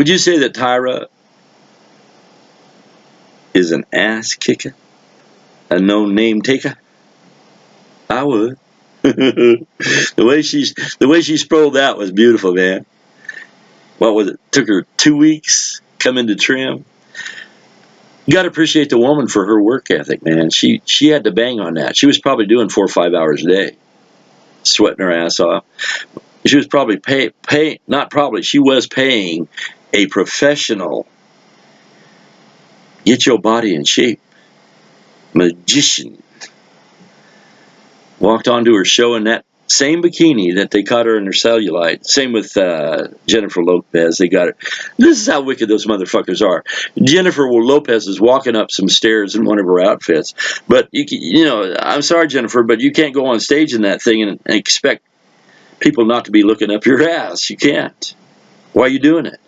Would you say that Tyra is an ass kicker? A no-name taker? I would. the way she sprolled out was beautiful, man. What was it? Took her 2 weeks coming to trim. You got to appreciate the woman for her work ethic, man. She had to bang on that. She was probably doing 4 or 5 hours a day, sweating her ass off. She was probably she was paying a professional, get your body in shape, magician. Walked onto her show in that same bikini that they caught her in her cellulite. Same with Jennifer Lopez. They got her. This is how wicked those motherfuckers are. Jennifer Lopez is walking up some stairs in one of her outfits. But, you know, I'm sorry, Jennifer, but you can't go on stage in that thing and expect people not to be looking up your ass. You can't. Why are you doing it?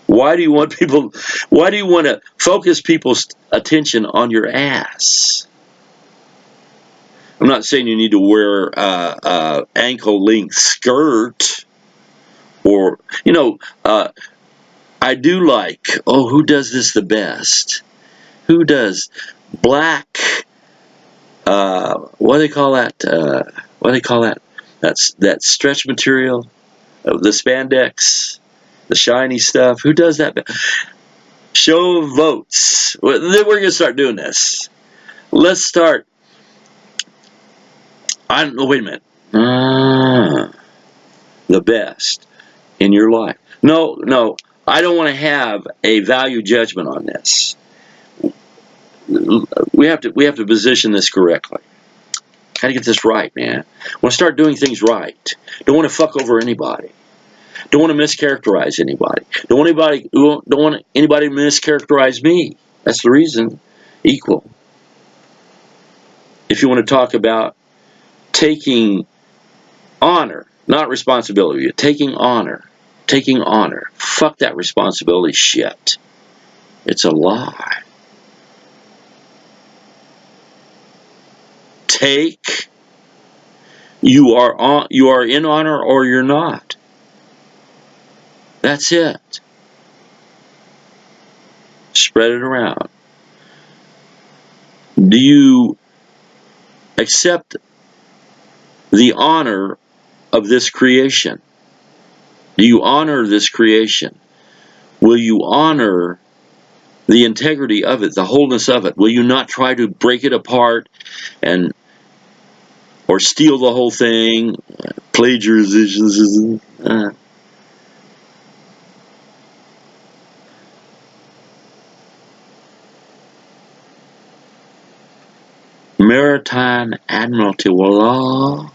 Why do you want to focus people's attention on your ass? I'm not saying you need to wear ankle-length skirt, or, you know, I do like, who does this the best? Who does black, what do they call that? That stretch material, the spandex, the shiny stuff. Who does that? Show of votes. We're going to start doing this. Let's start. Wait a minute. The best in your life. No, I don't want to have a value judgment on this. We have to position this correctly. Got to get this right, man. I want to start doing things right. Don't want to fuck over anybody. Don't want to mischaracterize anybody. Don't want anybody to mischaracterize me. That's the reason. Equal. If you want to talk about taking honor, not responsibility, taking honor. Fuck that responsibility shit. It's a lie. You are in honor or you're not. That's it. Spread it around. Do you accept the honor of this creation? Do you honor this creation? Will you honor the integrity of it, the wholeness of it? Will you not try to break it apart or steal the whole thing? Plagiarization. Maritime Admiralty Law,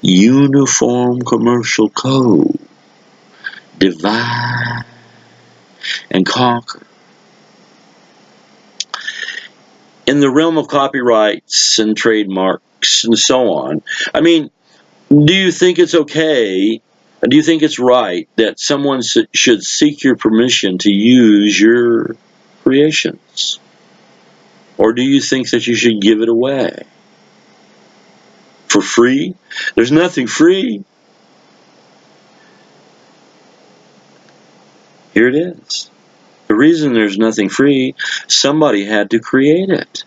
Uniform Commercial Code, divide and conquer. In the realm of copyrights and trademarks and so on, I mean, do you think it's okay, do you think it's right that someone should seek your permission to use your creations? Or do you think that you should give it away for free? There's nothing free. Here it is. The reason there's nothing free, somebody had to create it.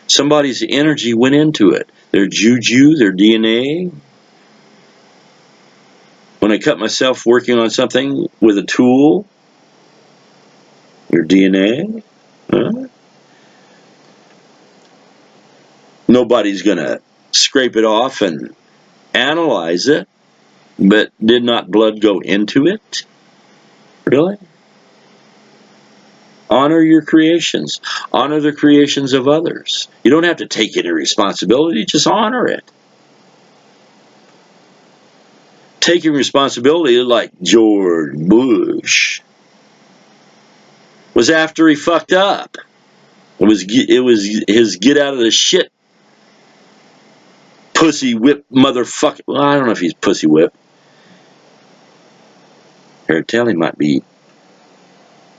Somebody's energy went into it. Their juju, their DNA. When I cut myself working on something with a tool, your DNA, huh? Nobody's going to scrape it off and analyze it, but did not blood go into it? Really? Honor your creations. Honor the creations of others. You don't have to take any responsibility, just honor it. Taking responsibility, like George Bush, was after he fucked up. It was his get out of the shit pussy whip motherfucker. Well, I don't know if he's pussy whip. Or tell he might be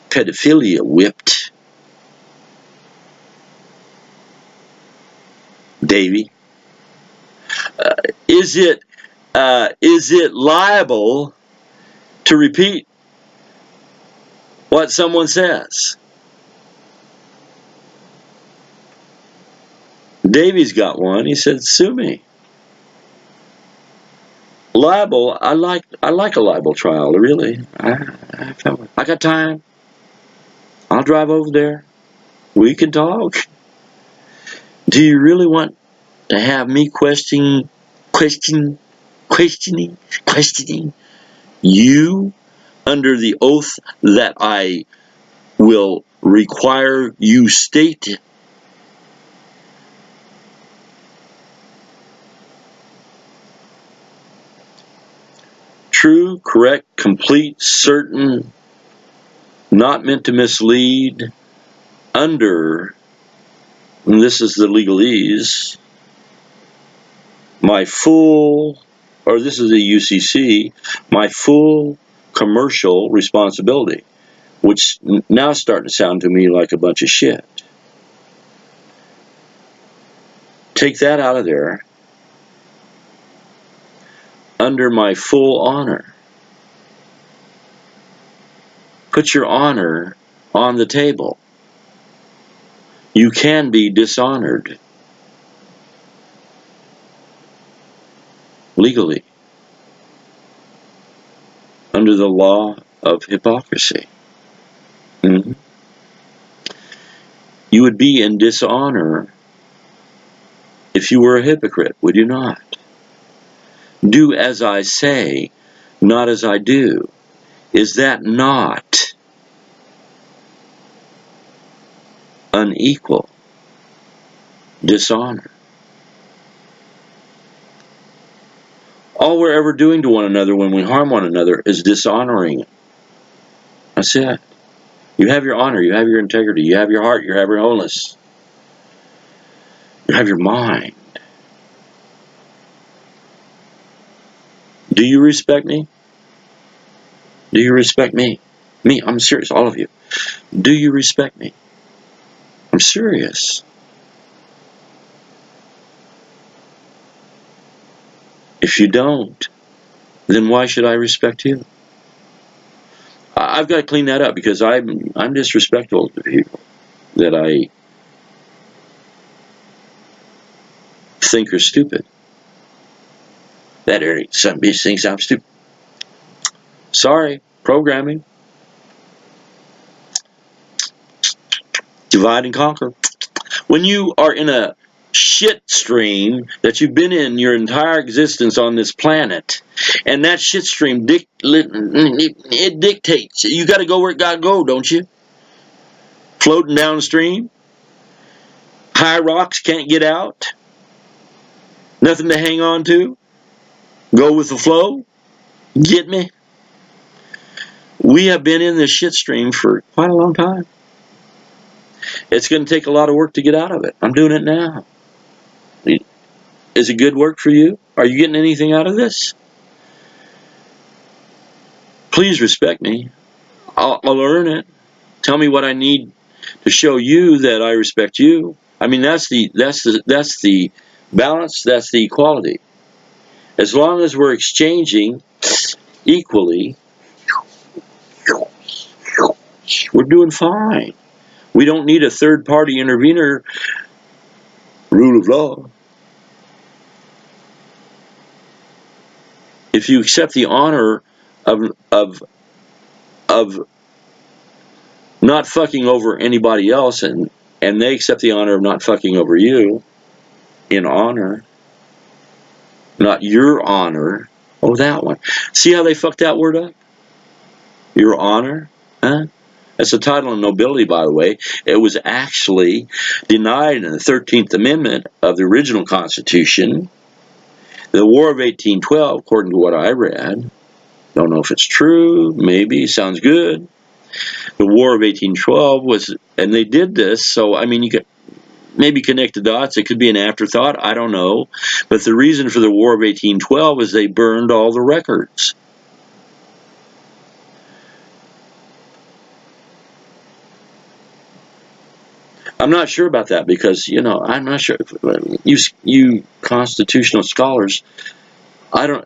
pedophilia whipped. Davy, is it liable to repeat what someone says. Davy's got one. He said, sue me. Libel, I like a libel trial, really. I got time. I'll drive over there. We can talk. Do you really want to have me questioning you under the oath that I will require you state? True, correct, complete, certain, not meant to mislead, under, and this is the legalese, my full, or this is the UCC, my full commercial responsibility, which now is starting to sound to me like a bunch of shit. Take that out of there. Under my full honor. Put your honor on the table. You can be dishonored legally under the law of hypocrisy. You would be in dishonor if you were a hypocrite, would you not? Do as I say, not as I do. Is that not unequal dishonor? All we're ever doing to one another when we harm one another is dishonoring. That's it. You have your honor, you have your integrity, you have your heart, you have your wholeness. You have your mind. Do you respect me? Do you respect me? Me, I'm serious, all of you. Do you respect me? I'm serious. If you don't, then why should I respect you? I've got to clean that up because I'm disrespectful to people that I think are stupid. That area, some bitch thinks I'm stupid. Sorry, programming. Divide and conquer. When you are in a shit stream that you've been in your entire existence on this planet, and that shit stream it dictates. You got to go where it got to go, don't you? Floating downstream. High rocks can't get out. Nothing to hang on to. Go with the flow. Get me? We have been in this shit stream for quite a long time. It's going to take a lot of work to get out of it. I'm doing it now. Is it good work for you? Are you getting anything out of this? Please respect me. I'll earn it. Tell me what I need to show you that I respect you. I mean, that's the balance. That's the equality. As long as we're exchanging equally, we're doing fine. We don't need a third-party intervener. Rule of law. If you accept the honor of not fucking over anybody else, and they accept the honor of not fucking over you in honor, not your honor. Oh, that one. See how they fucked that word up? Your honor? Huh? That's the title of nobility, by the way. It was actually denied in the 13th Amendment of the original Constitution. The War of 1812, according to what I read, don't know if it's true, maybe, sounds good. The War of 1812 was, and they did this, so, I mean, you could maybe connect the dots. It could be an afterthought, I don't know. But the reason for the War of 1812 is they burned all the records. I'm not sure about that because, you know, I'm not sure. You constitutional scholars, I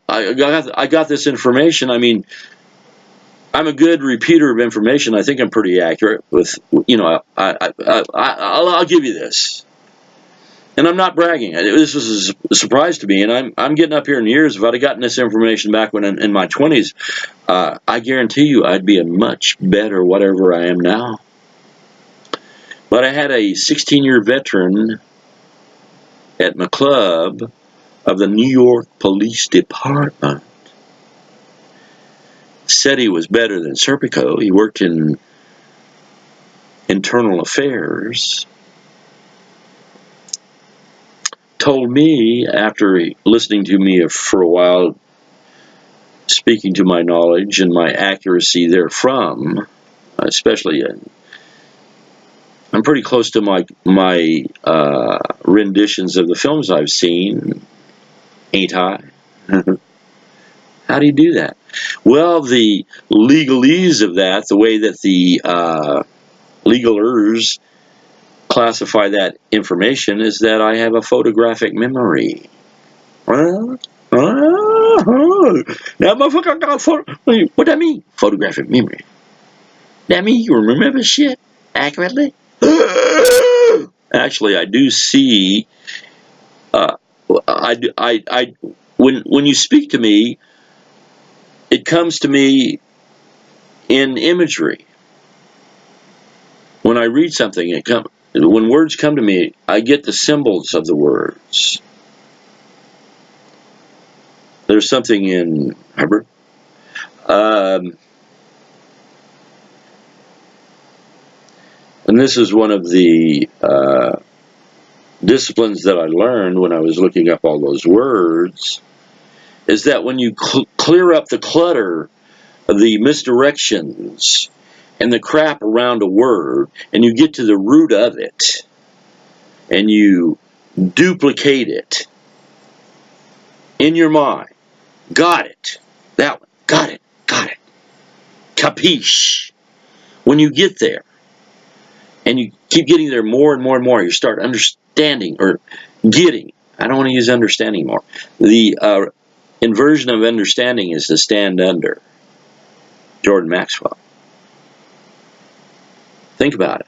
got this information. I mean, I'm a good repeater of information. I think I'm pretty accurate with, I'll give you this. And I'm not bragging. This was a surprise to me, and I'm getting up here in years. If I'd have gotten this information back when in my 20s, I guarantee you I'd be a much better whatever I am now. But I had a 16-year veteran at my club of the New York Police Department. Said he was better than Serpico. He worked in internal affairs. Told me, after listening to me for a while, speaking to my knowledge and my accuracy therefrom, especially, I'm pretty close to my renditions of the films I've seen, ain't I? How do you do that? Well, the legalese of that, the way that the legalers classify that information, is that I have a photographic memory. Now, motherfucker, I got what that mean? Photographic memory. That mean you remember shit accurately? Actually, I do see. When you speak to me, it comes to me in imagery. When I read something, when words come to me, I get the symbols of the words. There's something in Hubbard. And this is one of the disciplines that I learned when I was looking up all those words, is that when you clear up the clutter of the misdirections and the crap around a word, and you get to the root of it, and you duplicate it in your mind. Got it. That one. Got it. Got it. Capiche. When you get there, and you keep getting there more and more and more, you start understanding, or getting. I don't want to use understanding more. The inversion of understanding is to stand under. Jordan Maxwell. Think about it.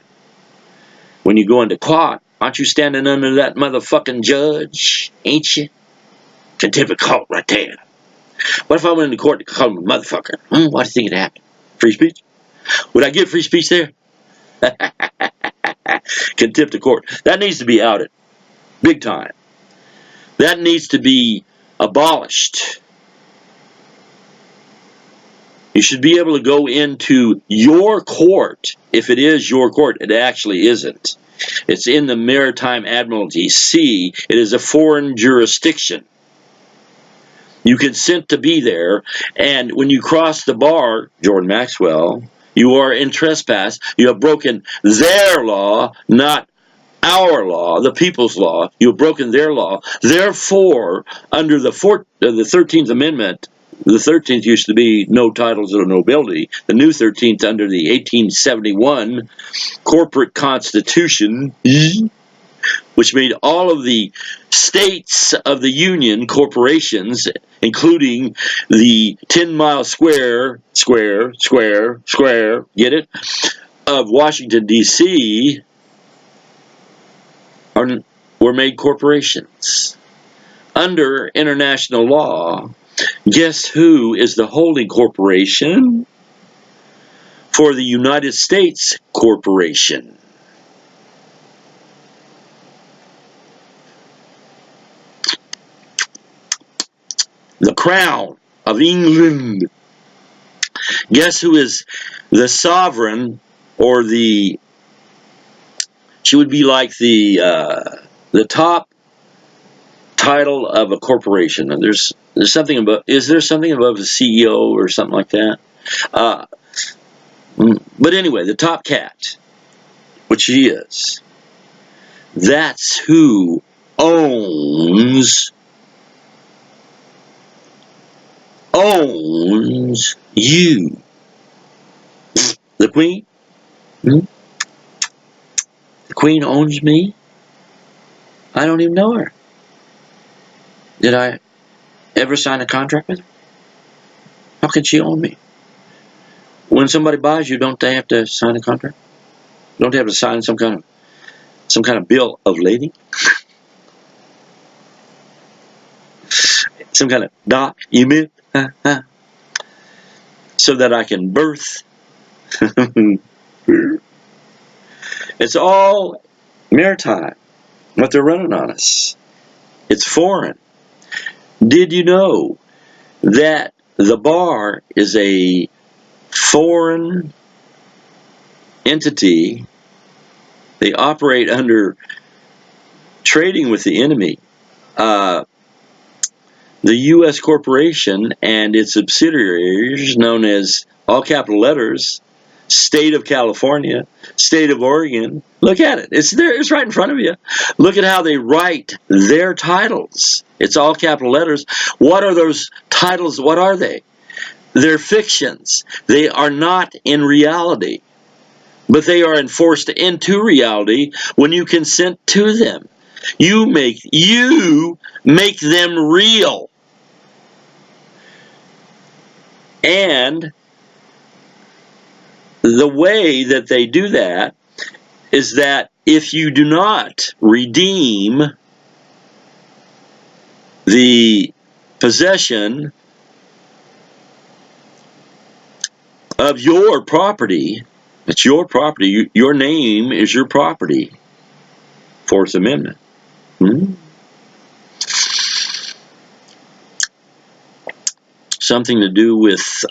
When you go into court, aren't you standing under that motherfucking judge? Ain't you? Contempt of court right there. What if I went into court to call him a motherfucker? What do you think would happen? Free speech? Would I get free speech there? Contempt of court. That needs to be outed. Big time. That needs to be abolished. You should be able to go into your court, if it is your court. It actually isn't. It's in the Maritime Admiralty Sea. It is a foreign jurisdiction. You consent to be there, and when you cross the bar, Jordan Maxwell, you are in trespass. You have broken their law, not our law, the people's law. You have broken their law. Therefore, under the 13th Amendment, the 13th used to be no titles of nobility. The new 13th, under the 1871 corporate constitution, which made all of the states of the Union corporations, including the 10-mile square, get it, of Washington, D.C., were made corporations. Under international law, guess who is the holding corporation for the United States Corporation? The Crown of England. Guess who is the sovereign, or she would be like the top title of a corporation. And there's something above. Is there something above the CEO or something like that? But anyway, the top cat, which she is, that's who owns you. The Queen? The Queen owns me? I don't even know her. Did I ever sign a contract with her? How can she own me? When somebody buys you, don't they have to sign a contract? Don't they have to sign some kind of bill of lading? Some kind of document? So that I can birth. It's all maritime, what they're running on us. It's foreign. Did you know that the bar is a foreign entity? They operate under trading with the enemy. The U.S. corporation and its subsidiaries, known as, all capital letters, State of California, State of Oregon. Look at it. It's there. It's right in front of you. Look at how they write their titles. It's all capital letters. What are those titles? What are they? They're fictions. They are not in reality. But they are enforced into reality when you consent to them. You make them real. And the way that they do that is that if you do not redeem the possession of your property, it's your property, your name is your property. Fourth Amendment. Something to do with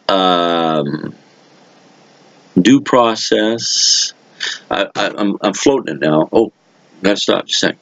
due process. I'm floating it now. Oh, gotta stop just a second.